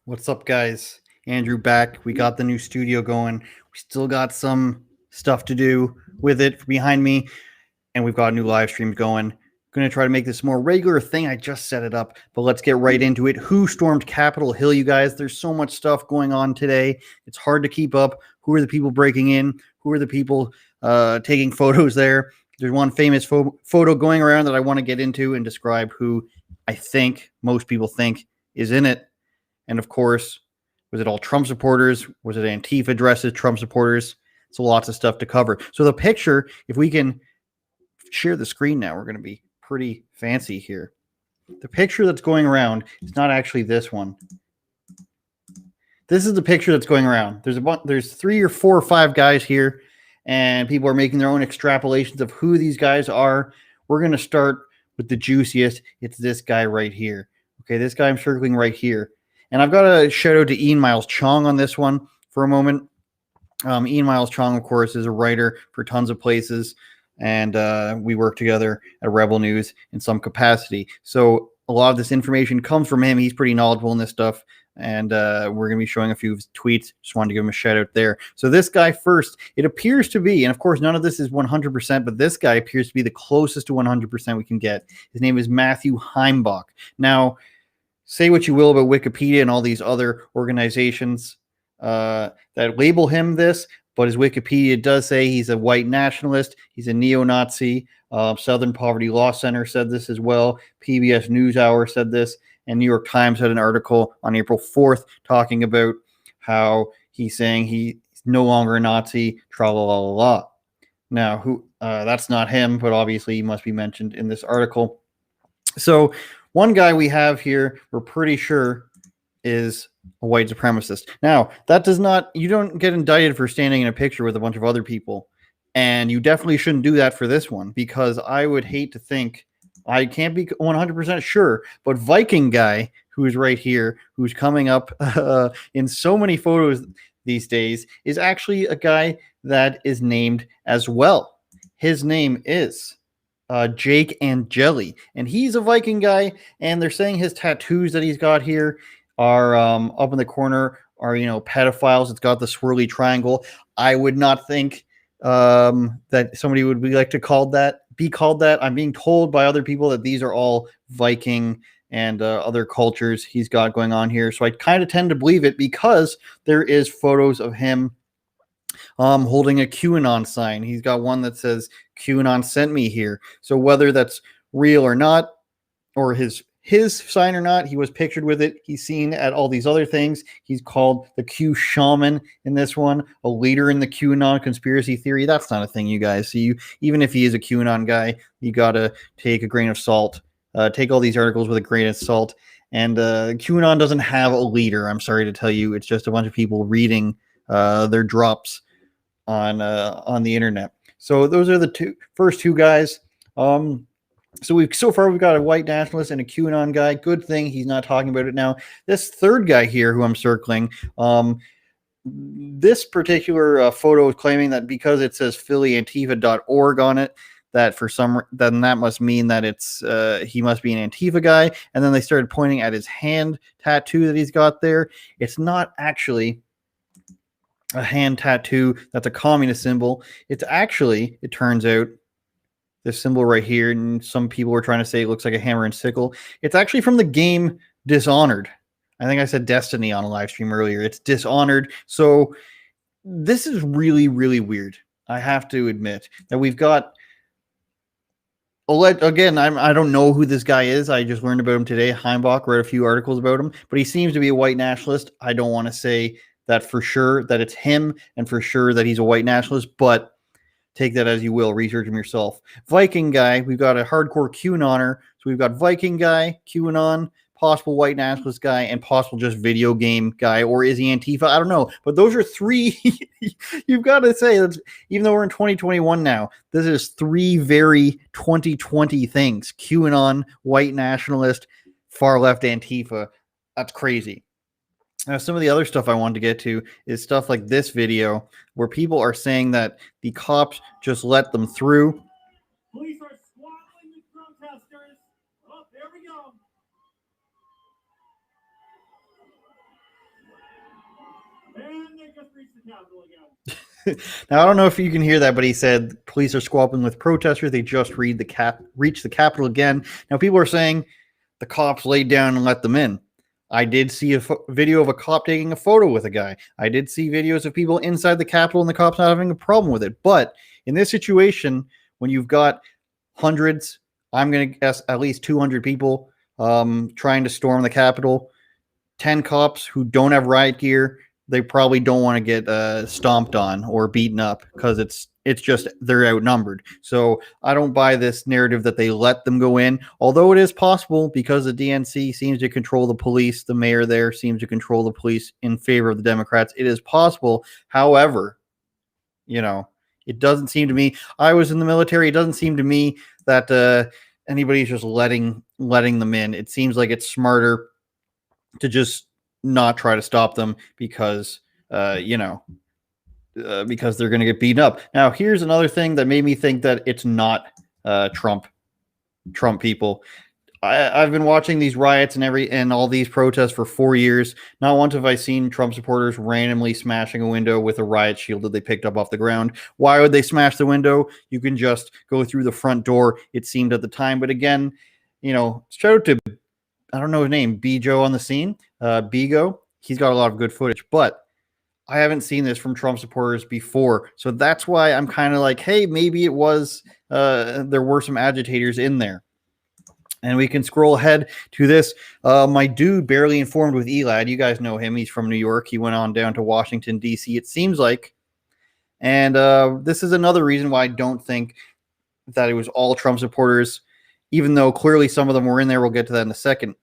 What's up, guys? Andrew back. We got the new studio going. We still got some stuff to do with it behind me, and we've got a new live stream going. Going to try to make this a more regular thing. I just set it up, but let's get right into it. Who stormed Capitol Hill, you guys? There's so much stuff going on today. It's hard to keep up. Who are the people breaking in? Who are the people taking photos there? There's one famous photo going around that I want to get into and describe who I think most people think is in it. And of course, was it all Trump supporters? Was it Antifa dresses, Trump supporters? So lots of stuff to cover. So the picture, if we can share the screen now, we're going to be pretty fancy here. The picture that's going around is not actually this one. This is the picture that's going around. There's 3 or 4 or 5 guys here, and people are making their own extrapolations of who these guys are. We're going to start with the juiciest. It's this guy right here. Okay, this guy I'm circling right here. And I've got a shout out to Ian Miles Chong on this one for a moment. Ian Miles Chong, of course, is a writer for tons of places, and we work together at Rebel News in some capacity. So a lot of this information comes from him. He's pretty knowledgeable in this stuff, and we're going to be showing a few of his tweets. Just wanted to give him a shout out there. So this guy first, it appears to be, and of course none of this is 100%, but this guy appears to be the closest to 100% we can get. His name is Matthew Heimbach. Now, say what you will about Wikipedia and all these other organizations that label him this, but his Wikipedia does say he's a white nationalist. He's a neo-Nazi. Southern Poverty Law Center said this as well. PBS NewsHour said this. And New York Times had an article on April 4th talking about how he's saying he's no longer a Nazi, tra-la-la-la-la. Now, that's not him, but obviously he must be mentioned in this article. So one guy we have here, we're pretty sure, is a white supremacist. Now, that does not, you don't get indicted for standing in a picture with a bunch of other people. And you definitely shouldn't do that for this one, because I would hate to think, I can't be 100% sure, but Viking guy, who's right here, who's coming up in so many photos these days, is actually a guy that is named as well. His name is Jake Angeli, and he's a Viking guy, and they're saying his tattoos that he's got here are up in the corner are, pedophiles. It's got the swirly triangle. I would not think that somebody would be called that. I'm being told by other people that these are all Viking and other cultures he's got going on here. So I kind of tend to believe it, because there is photos of him holding a QAnon sign. He's got one that says QAnon sent me here. So whether that's real or not, or his sign or not, he was pictured with it. He's seen at all these other things. He's called the Q shaman in this one, a leader in the QAnon conspiracy theory. That's not a thing, you guys. So even if he is a QAnon guy, you got to take a grain of salt. Take all these articles with a grain of salt. And QAnon doesn't have a leader, I'm sorry to tell you. It's just a bunch of people reading their drops on the internet. So those are the first two guys. So we've got a white nationalist and a QAnon guy. Good thing he's not talking about it now. This third guy here, who I'm circling, this particular photo is claiming that because it says phillyantifa.org on it, that then that must mean that it's he must be an Antifa guy. And then they started pointing at his hand tattoo that he's got there. It's not actually a hand tattoo that's a communist symbol. It's actually, it turns out, this symbol right here, and some people were trying to say it looks like a hammer and sickle. It's actually from the game Dishonored. I think I said Destiny on a live stream earlier. It's Dishonored. So this is really, really weird. I have to admit that we've got, again, I don't know who this guy is. I just learned about him today. Heimbach, read a few articles about him, but he seems to be a white nationalist. I don't want to say that for sure that it's him and for sure that he's a white nationalist, but take that as you will. Research him yourself. Viking guy. We've got a hardcore QAnoner. So we've got Viking guy, QAnon, possible white nationalist guy, and possible just video game guy. Or is he Antifa? I don't know. But those are 3. You've got to say, that even though we're in 2021 now, this is 3 very 2020 things. QAnon, white nationalist, far left Antifa. That's crazy. Now, some of the other stuff I wanted to get to is stuff like this video where people are saying that the cops just let them through. Police are squabbling with protesters. Oh, there we go. And they just reached the Capitol again. Now, I don't know if you can hear that, but he said police are squabbling with protesters. They just reached the Capitol again. Now, people are saying the cops laid down and let them in. I did see a video of a cop taking a photo with a guy. I did see videos of people inside the Capitol and the cops not having a problem with it. But in this situation, when you've got hundreds, I'm going to guess at least 200 people trying to storm the Capitol, 10 cops who don't have riot gear, they probably don't want to get stomped on or beaten up because it's just they're outnumbered. So I don't buy this narrative that they let them go in, although it is possible because the DNC seems to control the police. The mayor there seems to control the police in favor of the Democrats. It is possible. However, it doesn't seem to me. I was in the military. It doesn't seem to me that anybody's just letting them in. It seems like it's smarter to just not try to stop them because because they're going to get beaten up. Now, here's another thing that made me think that it's not Trump people. I've been watching these riots and all these protests for 4 years. Not once have I seen Trump supporters randomly smashing a window with a riot shield that they picked up off the ground. Why would they smash the window? You can just go through the front door, it seemed at the time. But again, shout out to, I don't know his name, Bigo on the scene. Bigo. He's got a lot of good footage, but I haven't seen this from Trump supporters before. So that's why I'm kind of like, hey, maybe it was, there were some agitators in there. And we can scroll ahead to this. My dude, Barely Informed with Elad. You guys know him. He's from New York. He went on down to Washington, D.C., it seems like. And this is another reason why I don't think that it was all Trump supporters, even though clearly some of them were in there. We'll get to that in a second.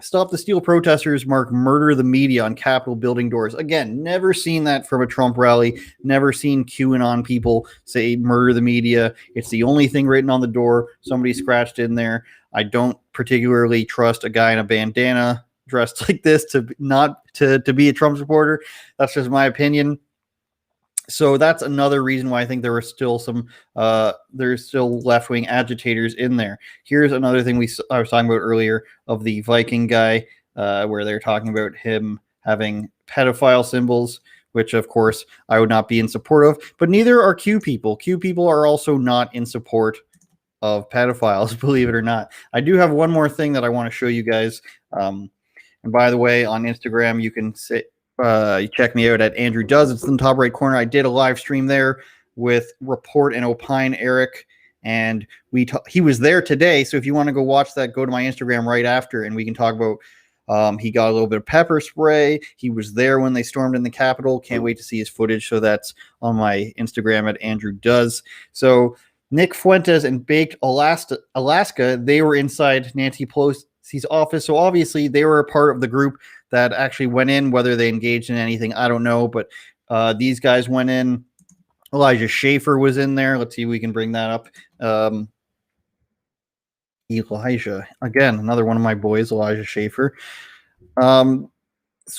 Stop the Steal protesters mark murder the media on Capitol building doors. Again, never seen that from a Trump rally. Never seen QAnon people say murder the media. It's the only thing written on the door. Somebody scratched in there. I don't particularly trust a guy in a bandana dressed like this to be a Trump supporter. That's just my opinion. So that's another reason why I think there were still some there's still left-wing agitators in there. Here's another thing I was talking about earlier of the Viking guy, where they're talking about him having pedophile symbols, which of course I would not be in support of, but neither are Q people. Q people are also not in support of pedophiles, believe it or not. I do have one more thing that I want to show you guys. And by the way, on Instagram, you can you check me out at Andrew Does. It's in the top right corner. I did a live stream there with Report and Opine Eric, and he was there today. So if you want to go watch that, go to my Instagram right after, and we can talk about. He got a little bit of pepper spray. He was there when they stormed in the Capitol. Can't wait to see his footage. So that's on my Instagram at Andrew Does. So Nick Fuentes and Baked Alaska, they were inside Nancy Pelosi's office. So obviously they were a part of the group that actually went in. Whether they engaged in anything, I don't know. But these guys went in. Elijah Schaefer was in there. Let's see if we can bring that up. Elijah, again, another one of my boys, Elijah Schaefer. So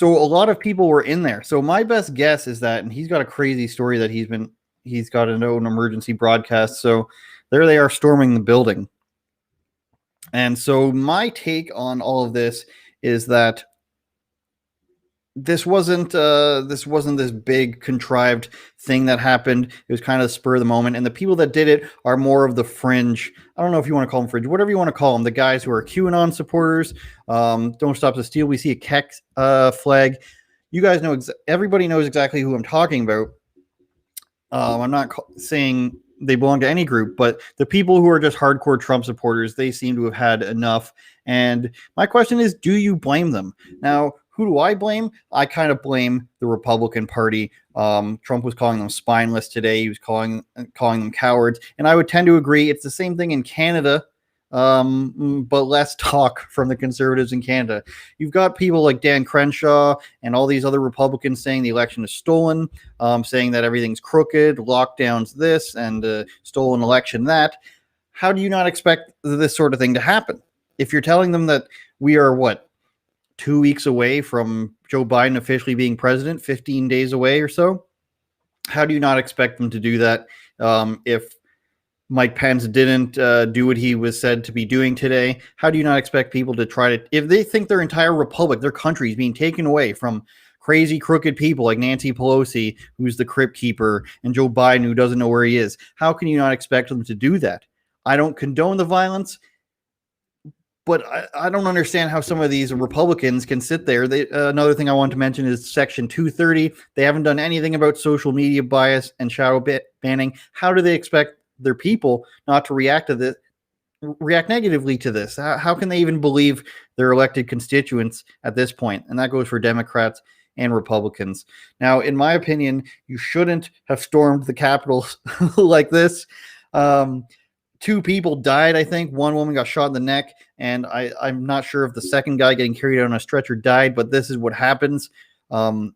a lot of people were in there. So my best guess is that, and he's got a crazy story that he's got an own emergency broadcast. So there they are storming the building. And so my take on all of this is that this wasn't this big contrived thing that happened. It was kind of the spur of the moment, and the people that did it are more of the fringe. I don't know if you want to call them fringe, whatever you want to call them. The guys who are QAnon supporters. Don't Stop the Steal. We see a Keck flag. You guys know. Everybody knows exactly who I'm talking about. I'm not saying they belong to any group, but the people who are just hardcore Trump supporters, they seem to have had enough. And my question is, do you blame them? Now, who do I blame? I kind of blame the Republican Party. Trump was calling them spineless today. He was calling them cowards. And I would tend to agree. It's the same thing in Canada, but less talk from the conservatives in Canada. You've got people like Dan Crenshaw and all these other Republicans saying the election is stolen, saying that everything's crooked, lockdowns this, and stolen election that. How do you not expect this sort of thing to happen? If you're telling them that we are, 2 weeks away from Joe Biden officially being president, 15 days away or so, how do you not expect them to do that if Mike Pence didn't do what he was said to be doing today? How do you not expect people to try to, if they think their entire republic, their country is being taken away from crazy, crooked people like Nancy Pelosi, who's the crypt keeper, and Joe Biden, who doesn't know where he is. How can you not expect them to do that? I don't condone the violence, but I don't understand how some of these Republicans can sit there. Another thing I want to mention is Section 230. They haven't done anything about social media bias and shadow banning. How do they expect their people not to react negatively to this? How can they even believe their elected constituents at this point? And that goes for Democrats and Republicans. Now, in my opinion, you shouldn't have stormed the Capitol like this. 2 people died, I think. 1 woman got shot in the neck, and I'm not sure if the second guy getting carried out on a stretcher died, but this is what happens. I'm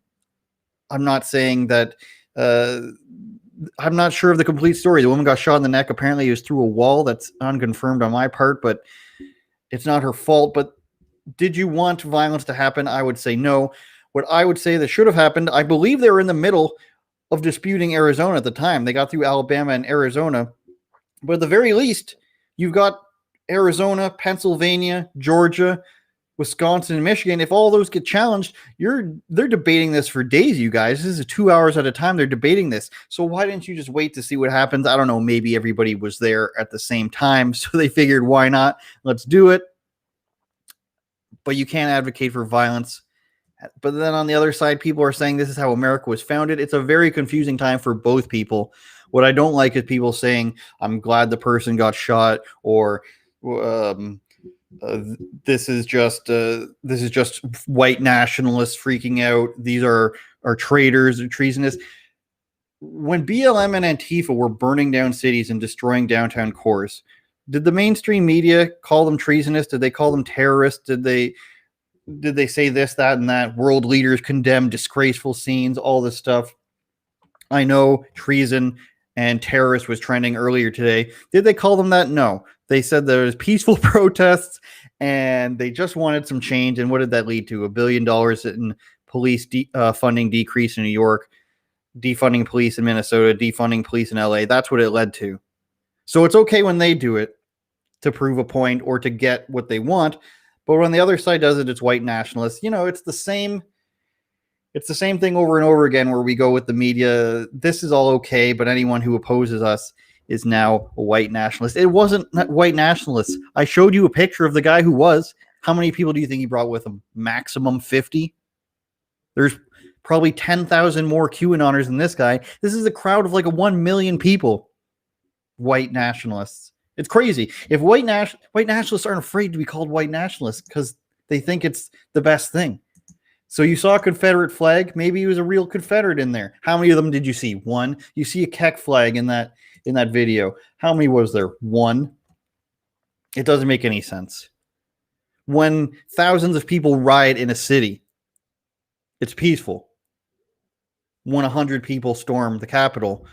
not saying that I'm not sure of the complete story. The woman got shot in the neck. Apparently it was through a wall. That's unconfirmed on my part, but it's not her fault. But did you want violence to happen? I would say no. What I would say that should have happened, I believe they were in the middle of disputing Arizona at the time. They got through Alabama and Arizona. But at the very least, you've got Arizona, Pennsylvania, Georgia, Wisconsin, and Michigan. If all those get challenged, they're debating this for days, you guys. This is 2 hours at a time. They're debating this. So why didn't you just wait to see what happens? I don't know. Maybe everybody was there at the same time, so they figured, why not? Let's do it. But you can't advocate for violence. But then on the other side, people are saying this is how America was founded. It's a very confusing time for both people. What I don't like is people saying, I'm glad the person got shot, or this is just white nationalists freaking out. These are traitors or treasonous. When BLM and Antifa were burning down cities and destroying downtown cores, did the mainstream media call them treasonous? Did they call them terrorists? Did they say this, that, and that? World leaders condemn disgraceful scenes, all this stuff. I know treason and terrorist was trending earlier today. Did they call them that? No. They said there was peaceful protests and they just wanted some change. And what did that lead to? $1 billion in police funding decrease in New York, defunding police in Minnesota, defunding police in LA. That's what it led to. So it's okay when they do it to prove a point or to get what they want. But when the other side does it, it's white nationalists. It's the same thing over and over again where we go with the media. This is all okay, but anyone who opposes us is now a white nationalist. It wasn't white nationalists. I showed you a picture of the guy who was. How many people do you think he brought with him? Maximum 50? There's probably 10,000 more QAnoners than this guy. This is a crowd of like 1 million people. White nationalists. It's crazy. If white nationalists aren't afraid to be called white nationalists because they think it's the best thing. So you saw a Confederate flag. Maybe he was a real Confederate in there. How many of them did you see? 1. You see a Keck flag in that video. How many was there? 1. It doesn't make any sense. When thousands of people riot in a city, it's peaceful. When 100 people storm the Capitol,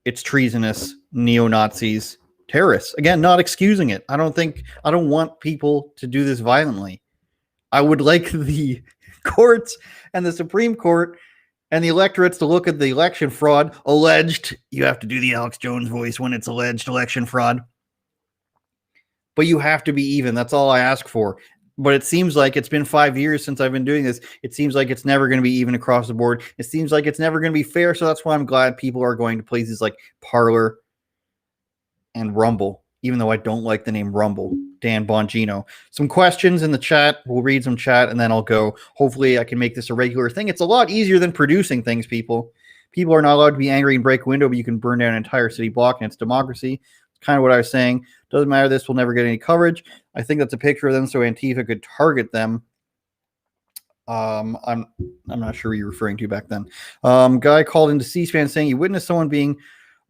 it's treasonous, neo-Nazis, terrorists. Again, not excusing it. I don't want people to do this violently. I would like the courts and the Supreme Court and the electorates to look at the election fraud alleged. You have to do the Alex Jones voice when it's alleged election fraud. But you have to be even. That's all I ask for. But it seems like it's been 5 years since I've been doing this. It seems like it's never going to be even across the board. It seems like it's never going to be fair. So that's why I'm glad people are going to places like Parler and Rumble, even though I don't like the name Rumble. Dan Bongino. Some questions in the chat. We'll read some chat and then I'll go. Hopefully I can make this a regular thing. It's a lot easier than producing things, people. People are not allowed to be angry and break a window, but you can burn down an entire city block and it's democracy. It's kind of what I was saying. Doesn't matter. This will never get any coverage. I think that's a picture of them so Antifa could target them. I'm not sure what you're referring to back then. Guy called into C-SPAN saying he witnessed someone being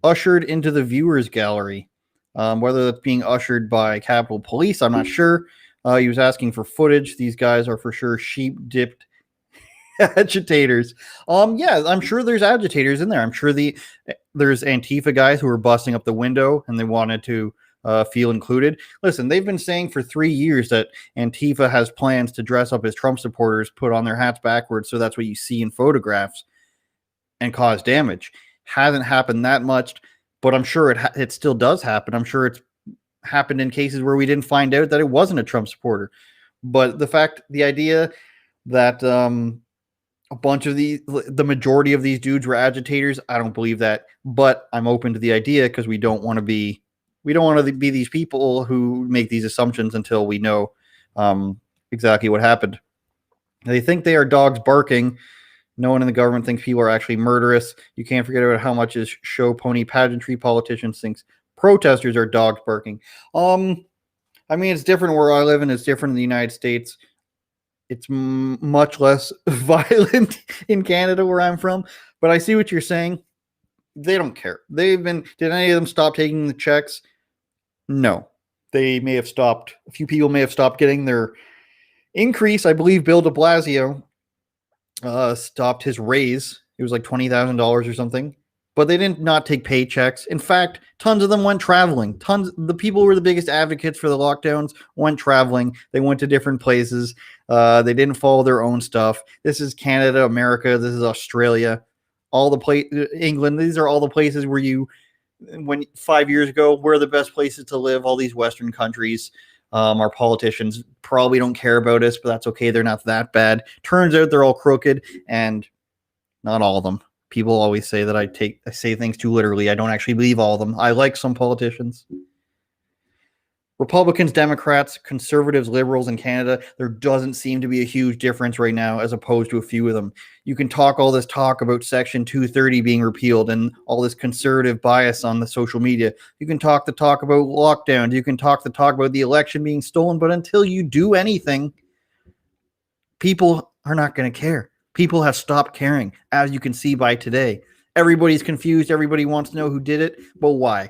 ushered into the viewers gallery. Whether that's being ushered by Capitol Police, I'm not sure. He was asking for footage. These guys are for sure sheep-dipped agitators. Yeah, I'm sure there's agitators in there. I'm sure there's Antifa guys who are busting up the window and they wanted to feel included. Listen, they've been saying for 3 years that Antifa has plans to dress up as Trump supporters, put on their hats backwards, so that's what you see in photographs, and cause damage. Hasn't happened that much, but I'm sure it still does happen. I'm sure it's happened in cases where we didn't find out that it wasn't a Trump supporter. But the idea that a bunch of the majority of these dudes were agitators. I don't believe that, but I'm open to the idea because we don't want to be these people who make these assumptions until we know exactly what happened. They think they are dogs barking. No one in the government thinks people are actually murderous. You can't forget about how much is show pony pageantry. Politicians think protesters are dogs barking. I mean, it's different where I live and it's different in the United States. It's much less violent in Canada where I'm from, but I see what you're saying. They don't care. Did any of them stop taking the checks? No. They may have stopped. A few people may have stopped getting their increase. I believe Bill de Blasio stopped his raise. It was like $20,000 or something. But they didn't not take paychecks. In fact, tons of them went traveling. The people who were the biggest advocates for the lockdowns went traveling. They went to different places. They didn't follow their own stuff. This is Canada, America. This is Australia. England. These are all the places where when 5 years ago, were the best places to live. All these Western countries. Our politicians probably don't care about us, but that's okay. They're not that bad. Turns out they're all crooked, and not all of them. People always say that I say things too literally. I don't actually believe all of them. I like some politicians. Republicans, Democrats, conservatives, liberals in Canada, there doesn't seem to be a huge difference right now as opposed to a few of them. You can talk all this talk about Section 230 being repealed and all this conservative bias on the social media. You can talk about lockdowns. You can talk about the election being stolen. But until you do anything, people are not going to care. People have stopped caring, as you can see by today. Everybody's confused. Everybody wants to know who did it, but why?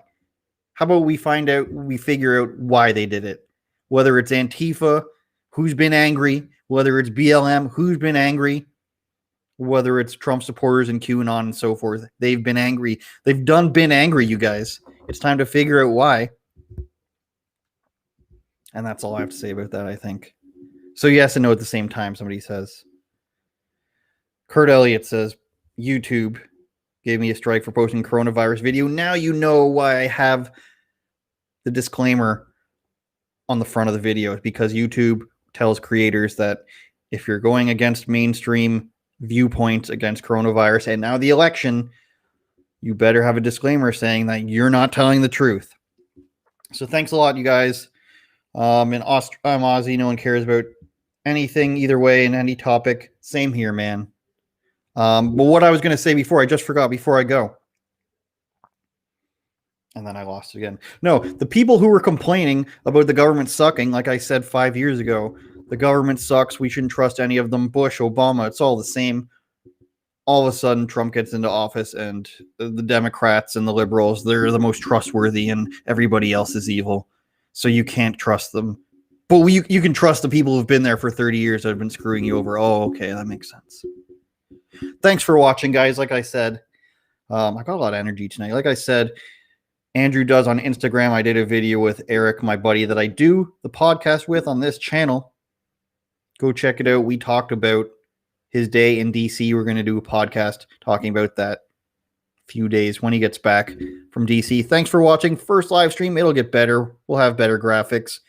How about we figure out why they did it? Whether it's Antifa, who's been angry, whether it's BLM, who's been angry, whether it's Trump supporters and QAnon and so forth. They've been angry. They've been angry, you guys. It's time to figure out why. And that's all I have to say about that, I think. So yes and no at the same time, somebody says. Kurt Elliott says, YouTube gave me a strike for posting coronavirus video. Now you know why I have the disclaimer on the front of the video, because YouTube tells creators that if you're going against mainstream viewpoints against coronavirus and now the election, you better have a disclaimer saying that you're not telling the truth. So thanks a lot, you guys. I'm Aussie. No one cares about anything either way in any topic. Same here, man. But what I was going to say before, I just forgot before I go. And then I lost it again. No, the people who were complaining about the government sucking, like I said 5 years ago, the government sucks. We shouldn't trust any of them. Bush, Obama, it's all the same. All of a sudden, Trump gets into office and the Democrats and the liberals, they're the most trustworthy and everybody else is evil. So you can't trust them. But you can trust the people who've been there for 30 years that have been screwing you over. Oh, okay, that makes sense. Thanks for watching, guys. Like I said, I got a lot of energy tonight. Like I said, Andrew does on Instagram. I did a video with Eric, my buddy that I do the podcast with on this channel. Go check it out. We talked about his day in DC. We're going to do a podcast talking about that few days when he gets back from DC. Thanks for watching. First live stream. It'll get better. We'll have better graphics.